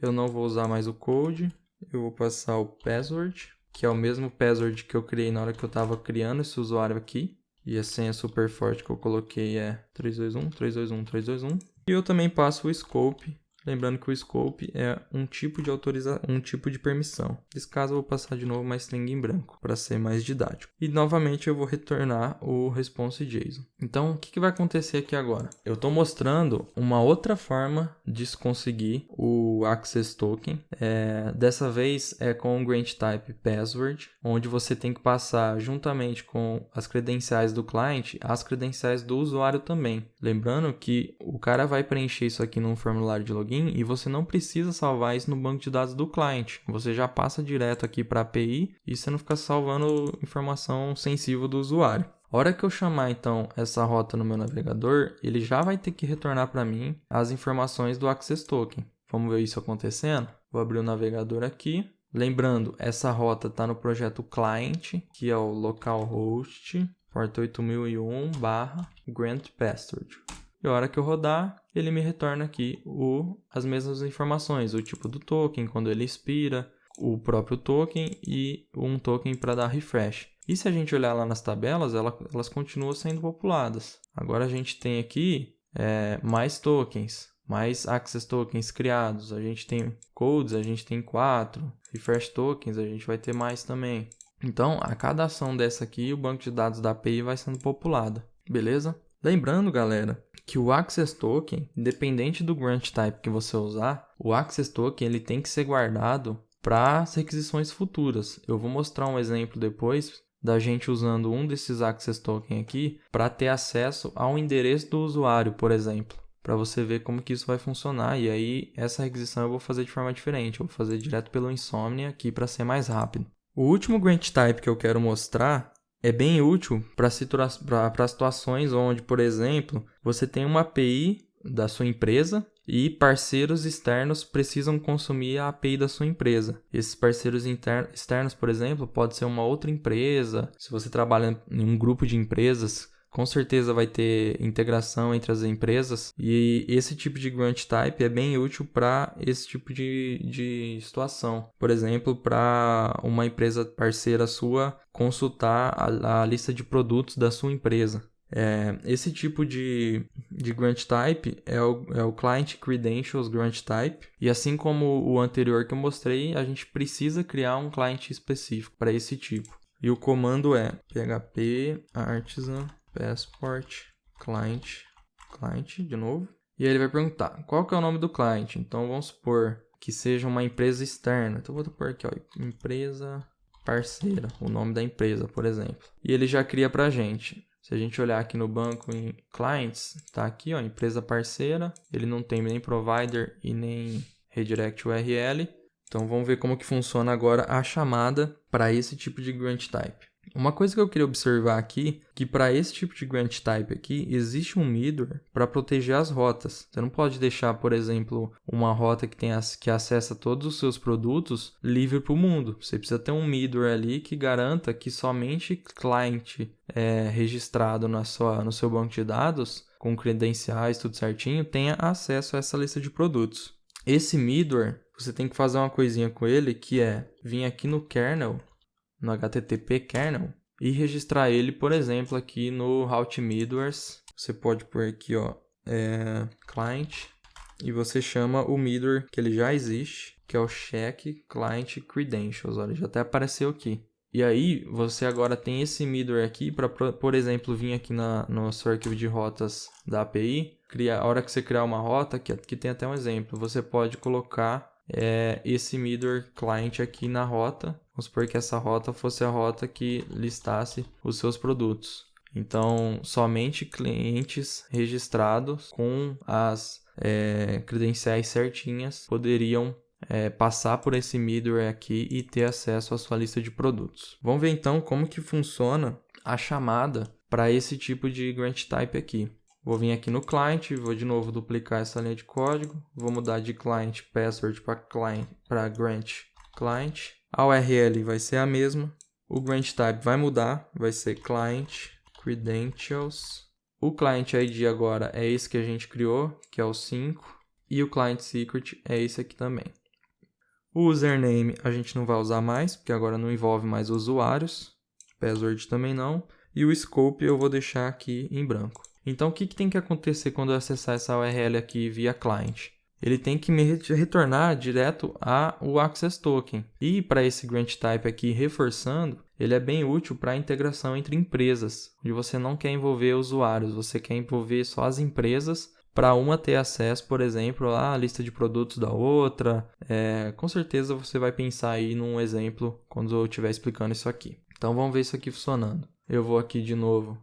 Eu não vou usar mais o code. Eu vou passar o password, que é o mesmo password que eu criei na hora que eu estava criando esse usuário aqui. E a senha super forte que eu coloquei é 321, 321, 321. E eu também passo o scope. Lembrando que o scope é um tipo de um tipo de permissão. Nesse caso eu vou passar de novo uma string em branco, para ser mais didático. E novamente eu vou retornar o response JSON. Então o que vai acontecer aqui agora? Eu estou mostrando uma outra forma de se conseguir o Access Token. Dessa vez é com o Grant Type Password, onde você tem que passar juntamente com as credenciais do cliente, as credenciais do usuário também. Lembrando que o cara vai preencher isso aqui num formulário de login e você não precisa salvar isso no banco de dados do cliente. Você já passa direto aqui para a API e você não fica salvando informação sensível do usuário. A hora que eu chamar então essa rota no meu navegador, ele já vai ter que retornar para mim as informações do Access Token. Vamos ver isso acontecendo? Vou abrir o navegador aqui. Lembrando, essa rota está no projeto client, que é o localhost, porta 8001/grant password. E a hora que eu rodar, ele me retorna aqui as mesmas informações, o tipo do token, quando ele expira, o próprio token e um token para dar refresh. E se a gente olhar lá nas tabelas, elas continuam sendo populadas. Agora a gente tem aqui mais tokens, mais access tokens criados. A gente tem codes, a gente tem 4. Refresh tokens, a gente vai ter mais também. Então, a cada ação dessa aqui, o banco de dados da API vai sendo populado. Beleza? Lembrando, galera, que o Access Token, independente do Grant Type que você usar, o Access Token ele tem que ser guardado para as requisições futuras. Eu vou mostrar um exemplo depois da gente usando um desses Access Token aqui para ter acesso ao endereço do usuário, por exemplo, para você ver como que isso vai funcionar. E aí, essa requisição eu vou fazer de forma diferente, eu vou fazer direto pelo Insomnia aqui para ser mais rápido. O último Grant Type que eu quero mostrar é bem útil para situações onde, por exemplo, você tem uma API da sua empresa e parceiros externos precisam consumir a API da sua empresa. Esses parceiros externos, por exemplo, pode ser uma outra empresa. Se você trabalha em um grupo de empresas, com certeza vai ter integração entre as empresas e esse tipo de Grant Type é bem útil para esse tipo de situação. Por exemplo, para uma empresa parceira sua consultar a lista de produtos da sua empresa. Esse tipo de Grant Type é o Client Credentials Grant Type. E assim como o anterior que eu mostrei, a gente precisa criar um cliente específico para esse tipo. E o comando é php artisan passport client de novo. E aí ele vai perguntar qual que é o nome do cliente. Então vamos supor que seja uma empresa externa. Então vou pôr aqui, empresa parceira, o nome da empresa, por exemplo. E ele já cria para a gente. Se a gente olhar aqui no banco em clients, tá aqui, empresa parceira. Ele não tem nem provider e nem redirect URL. Então vamos ver como que funciona agora a chamada para esse tipo de Grant Type. Uma coisa que eu queria observar aqui, que para esse tipo de Grant Type aqui, existe um middleware para proteger as rotas. Você não pode deixar, por exemplo, uma rota que acessa todos os seus produtos livre para o mundo. Você precisa ter um middleware ali que garanta que somente cliente registrado no seu banco de dados, com credenciais, tudo certinho, tenha acesso a essa lista de produtos. Esse middleware, você tem que fazer uma coisinha com ele, que é vir aqui no kernel, no HTTP kernel, e registrar ele, por exemplo, aqui no route middlewares. Você pode pôr aqui, client, e você chama o middleware que ele já existe, que é o check client credentials. Olha, já até apareceu aqui. E aí, você agora tem esse middleware aqui para, por exemplo, vir aqui no seu arquivo de rotas da API. A hora que você criar uma rota, aqui tem até um exemplo, você pode colocar esse middleware client aqui na rota. Vamos supor que essa rota fosse a rota que listasse os seus produtos. Então, somente clientes registrados com as credenciais certinhas poderiam passar por esse middleware aqui e ter acesso à sua lista de produtos. Vamos ver então como que funciona a chamada para esse tipo de grant type aqui. Vou vir aqui no client, vou de novo duplicar essa linha de código, vou mudar de client password para grant client. A URL vai ser a mesma, o grant type vai mudar, vai ser client credentials. O client ID agora é esse que a gente criou, que é o 5, e o client secret é esse aqui também. O username a gente não vai usar mais, porque agora não envolve mais usuários, password também não, e o scope eu vou deixar aqui em branco. Então, o que tem que acontecer quando eu acessar essa URL aqui via client? Ele tem que me retornar direto ao Access Token. E para esse grant type aqui, reforçando, ele é bem útil para a integração entre empresas, onde você não quer envolver usuários, você quer envolver só as empresas para uma ter acesso, por exemplo, à lista de produtos da outra. Com certeza você vai pensar aí num exemplo quando eu estiver explicando isso aqui. Então, vamos ver isso aqui funcionando. Eu vou aqui de novo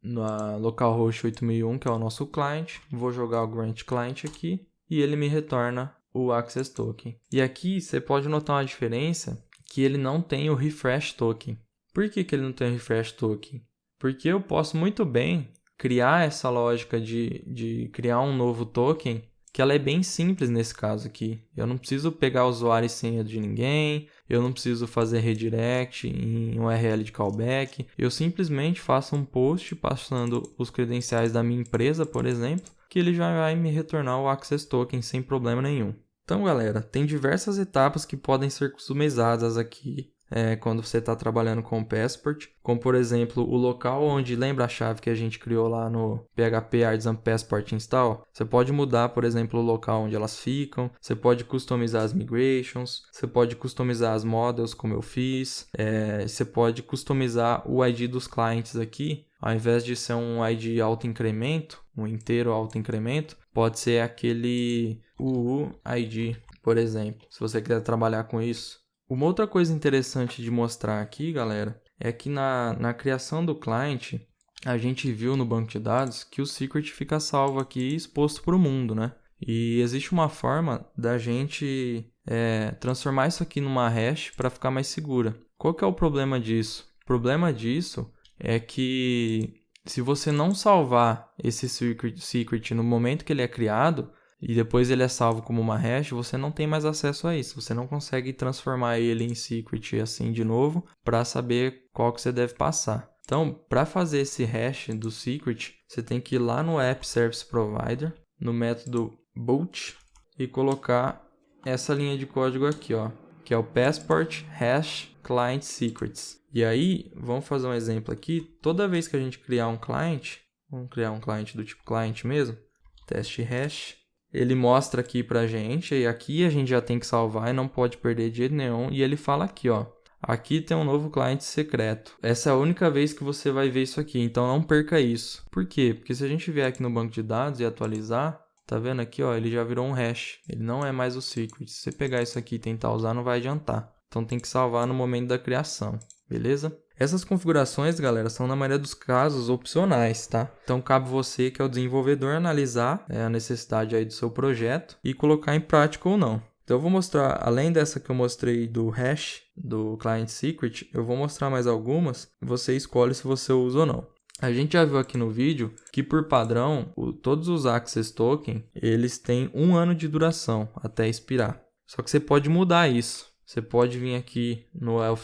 na localhost 8001, que é o nosso client, vou jogar o grant client aqui e ele me retorna o access token. E aqui você pode notar uma diferença, que ele não tem o refresh token. Por que ele não tem o refresh token? Porque eu posso muito bem criar essa lógica de criar um novo token, que ela é bem simples nesse caso aqui. Eu não preciso pegar usuário e senha de ninguém, eu não preciso fazer redirect em URL de callback, eu simplesmente faço um post passando os credenciais da minha empresa, por exemplo, que ele já vai me retornar o Access Token sem problema nenhum. Então, galera, tem diversas etapas que podem ser customizadas aqui quando você está trabalhando com o Passport, como por exemplo o local onde lembra a chave que a gente criou lá no PHP Artisan Passport Install. Você pode mudar, por exemplo, o local onde elas ficam, você pode customizar as migrations, você pode customizar as models como eu fiz, você pode customizar o ID dos clientes aqui, ao invés de ser um ID auto-incremento, um inteiro auto-incremento, pode ser aquele UUID, por exemplo, se você quiser trabalhar com isso. Uma outra coisa interessante de mostrar aqui, galera, é que na criação do client, a gente viu no banco de dados que o secret fica salvo aqui e exposto para o mundo, né? E existe uma forma da gente transformar isso aqui numa hash para ficar mais segura. Qual que é o problema disso? O problema disso é que se você não salvar esse secret no momento que ele é criado, e depois ele é salvo como uma hash, você não tem mais acesso a isso. Você não consegue transformar ele em secret assim de novo para saber qual que você deve passar. Então, para fazer esse hash do secret, você tem que ir lá no App Service Provider, no método boot, e colocar essa linha de código aqui, ó, que é o Passport Hash Client Secrets. E aí, vamos fazer um exemplo aqui. Toda vez que a gente criar um client, vamos criar um client do tipo client mesmo, teste hash, ele mostra aqui pra gente, e aqui a gente já tem que salvar e não pode perder de jeito nenhum. E ele fala aqui, ó, aqui tem um novo cliente secreto. Essa é a única vez que você vai ver isso aqui, então não perca isso. Por quê? Porque se a gente vier aqui no banco de dados e atualizar, tá vendo aqui, ó, ele já virou um hash. Ele não é mais o secret. Se você pegar isso aqui e tentar usar, não vai adiantar. Então tem que salvar no momento da criação, beleza? Essas configurações, galera, são na maioria dos casos opcionais, tá? Então cabe você, que é o desenvolvedor, analisar a necessidade aí do seu projeto e colocar em prática ou não. Então eu vou mostrar, além dessa que eu mostrei do hash, do client secret, eu vou mostrar mais algumas, você escolhe se você usa ou não. A gente já viu aqui no vídeo que, por padrão, todos os Access Token, eles têm 1 ano de duração até expirar. Só que você pode mudar isso. Você pode vir aqui no App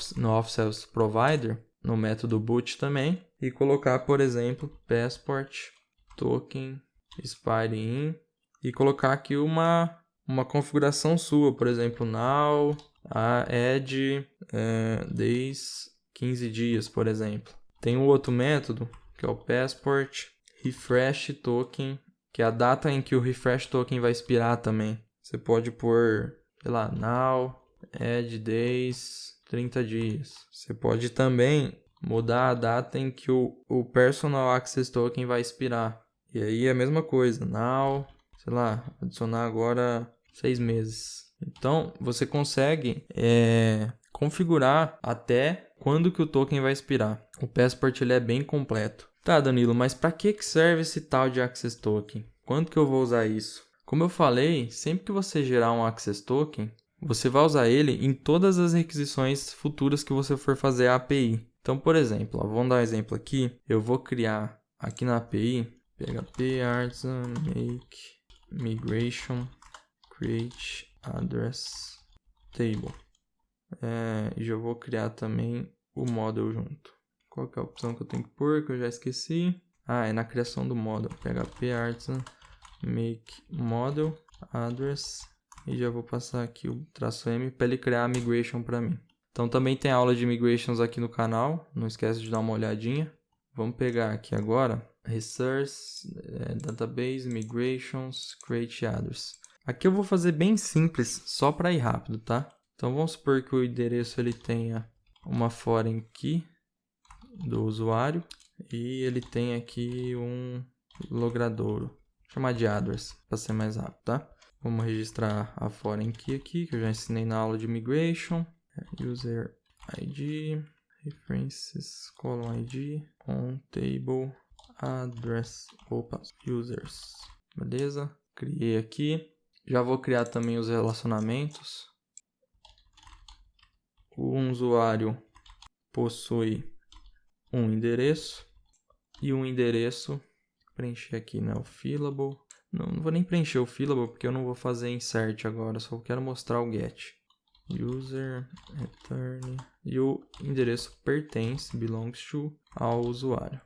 Service Provider, no método boot também, e colocar, por exemplo, Passport Token Expiring, e colocar aqui uma configuração sua, por exemplo, now, add days 15 dias, por exemplo. Tem um outro método, que é o Passport Refresh Token, que é a data em que o Refresh Token vai expirar também. Você pode pôr, sei lá, now, add days 30 dias. Você pode também mudar a data em que o Personal Access Token vai expirar. E aí é a mesma coisa, now, sei lá, adicionar agora 6 meses. Então, você consegue configurar até quando que o token vai expirar. O Passport ele é bem completo. Tá, Danilo, mas para que serve esse tal de Access Token? Quando que eu vou usar isso? Como eu falei, sempre que você gerar um Access Token, você vai usar ele em todas as requisições futuras que você for fazer a API. Então, por exemplo, vamos dar um exemplo aqui. Eu vou criar aqui na API PHP artisan make migration create address table. E já vou criar também o model junto. Qual que é a opção que eu tenho que pôr, que eu já esqueci? É na criação do model. PHP artisan make model address. E já vou passar aqui o -m para ele criar a migration para mim. Então também tem aula de migrations aqui no canal. Não esquece de dar uma olhadinha. Vamos pegar aqui agora. Resource, database, migrations, create address. Aqui eu vou fazer bem simples, só para ir rápido, tá? Então vamos supor que o endereço ele tenha uma foreign key do usuário e ele tem aqui um logradouro, vou chamar de address para ser mais rápido, tá? Vamos registrar a foreign key aqui, que eu já ensinei na aula de migration. User ID, references, colon ID, on table, address, users. Beleza? Criei aqui. Já vou criar também os relacionamentos. O usuário possui um endereço e um endereço, preencher aqui, né, o fillable. Não vou nem preencher o fillable porque eu não vou fazer insert agora, só quero mostrar o get. User, return, e o endereço pertence, belongs to, ao usuário.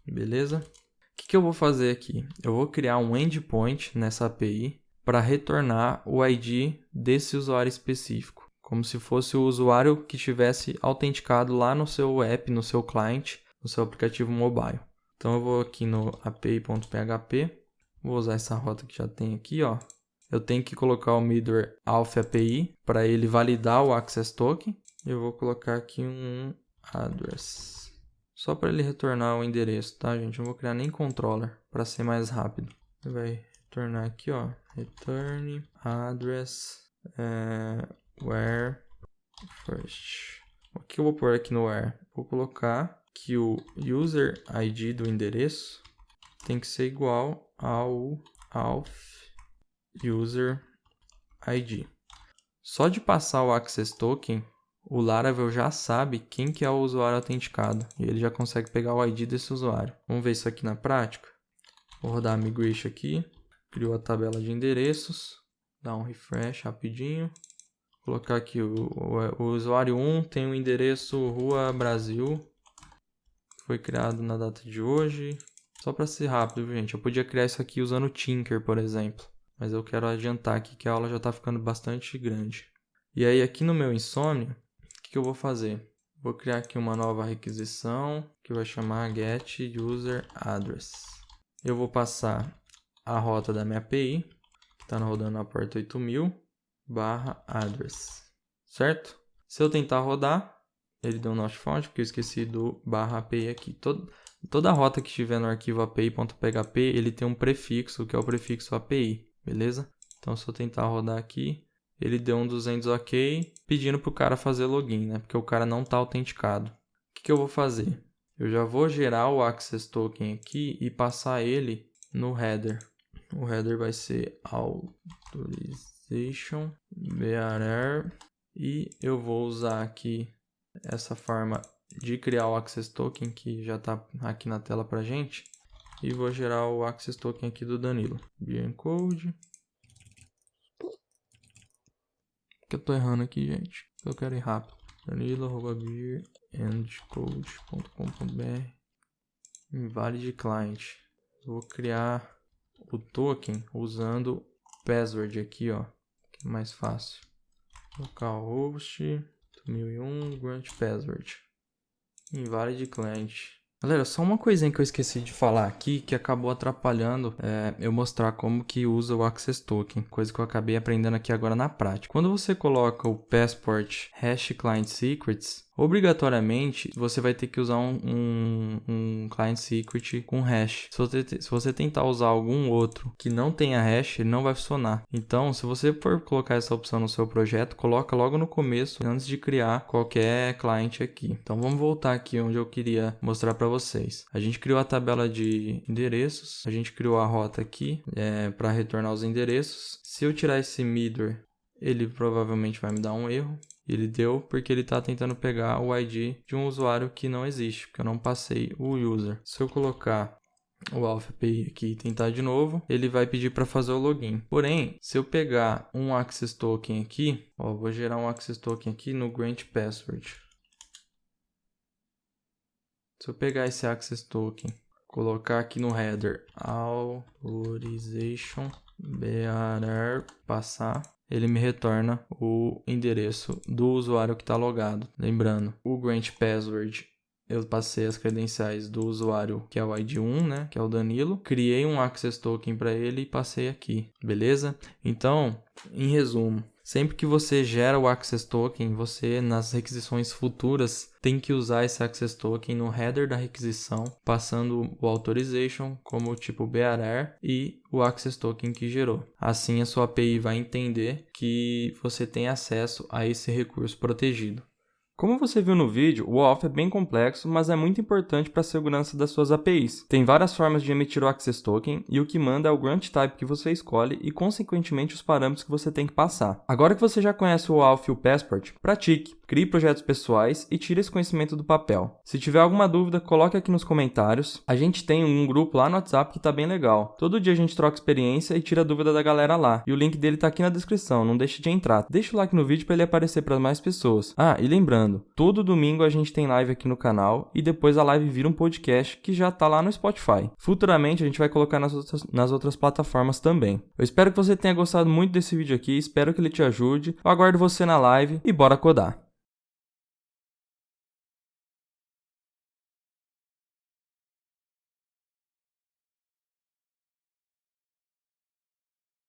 Beleza? O que eu vou fazer aqui? Eu vou criar um endpoint nessa API para retornar o ID desse usuário específico, como se fosse o usuário que tivesse autenticado lá no seu app, no seu client, no seu aplicativo mobile. Então eu vou aqui no api.php, vou usar essa rota que já tem aqui, ó. Eu tenho que colocar o middleware auth API para ele validar o access token. Eu vou colocar aqui um address, só para ele retornar o endereço, tá, gente? Eu não vou criar nem controller para ser mais rápido. Ele vai retornar aqui, ó, return address where first. O que eu vou pôr aqui no where? Vou colocar que o user ID do endereço tem que ser igual ao auth user ID. Só de passar o access token, o Laravel já sabe quem que é o usuário autenticado e ele já consegue pegar o ID desse usuário. Vamos ver isso aqui na prática. Vou rodar a migration aqui, criou a tabela de endereços, dá um refresh rapidinho. Vou colocar aqui o usuário 1 tem o endereço Rua Brasil, foi criado na data de hoje. Só para ser rápido, gente, eu podia criar isso aqui usando o Tinker, por exemplo. Mas eu quero adiantar aqui que a aula já está ficando bastante grande. E aí aqui no meu Insomnia, o que eu vou fazer? Vou criar aqui uma nova requisição que vai chamar get user address. Eu vou passar a rota da minha API, que está rodando na porta 8000, /address, certo? Se eu tentar rodar, ele deu um not found, porque eu esqueci do /API aqui. Toda rota que estiver no arquivo api.php, ele tem um prefixo, que é o prefixo API, beleza? Então, se eu tentar rodar aqui, ele deu um 200 ok, pedindo para o cara fazer login, né? Porque o cara não está autenticado. O que eu vou fazer? Eu já vou gerar o access token aqui e passar ele no header. O header vai ser authorization bearer e eu vou usar aqui essa forma de criar o access token que já está aqui na tela pra gente e vou gerar o access token aqui do Danilo. Beer code. Que eu tô errando aqui, gente. Eu quero ir rápido. Danilo@beerandcode.com.br invalid client. Vou criar o token usando password aqui, ó, que é mais fácil. Localhost 2001 grant password. Invalid client. Galera, só uma coisinha que eu esqueci de falar aqui que acabou atrapalhando eu mostrar como que usa o access token, coisa que eu acabei aprendendo aqui agora na prática. Quando você coloca o passport hash client secrets, obrigatoriamente você vai ter que usar um client secret com hash. Se você tentar usar algum outro que não tenha hash, ele não vai funcionar. Então, se você for colocar essa opção no seu projeto, coloca logo no começo, antes de criar qualquer client aqui. Então, vamos voltar aqui onde eu queria mostrar para vocês. A gente criou a tabela de endereços, a gente criou a rota aqui para retornar os endereços. Se eu tirar esse middleware, ele provavelmente vai me dar um erro. Ele deu porque ele está tentando pegar o ID de um usuário que não existe, porque eu não passei o user. Se eu colocar o Auth API aqui e tentar de novo, ele vai pedir para fazer o login. Porém, se eu pegar um access token aqui, vou gerar um access token aqui no grant password. Se eu pegar esse access token, colocar aqui no header authorization BRR passar, ele me retorna o endereço do usuário que está logado. Lembrando, o grant password, eu passei as credenciais do usuário, que é o ID1, né, que é o Danilo. Criei um access token para ele e passei aqui, beleza? Então, em resumo, sempre que você gera o access token, você nas requisições futuras tem que usar esse access token no header da requisição, passando o authorization como tipo BRR e o access token que gerou. Assim a sua API vai entender que você tem acesso a esse recurso protegido. Como você viu no vídeo, o OAuth é bem complexo, mas é muito importante para a segurança das suas APIs. Tem várias formas de emitir o Access Token e o que manda é o Grant Type que você escolhe e, consequentemente, os parâmetros que você tem que passar. Agora que você já conhece o OAuth e o Passport, pratique, crie projetos pessoais e tire esse conhecimento do papel. Se tiver alguma dúvida, coloque aqui nos comentários. A gente tem um grupo lá no WhatsApp que tá bem legal. Todo dia a gente troca experiência e tira dúvida da galera lá. E o link dele tá aqui na descrição, não deixe de entrar. Deixa o like no vídeo para ele aparecer para mais pessoas. E lembrando, todo domingo a gente tem live aqui no canal e depois a live vira um podcast que já tá lá no Spotify. Futuramente a gente vai colocar nas outras plataformas também. Eu espero que você tenha gostado muito desse vídeo aqui, espero que ele te ajude. Eu aguardo você na live e bora codar!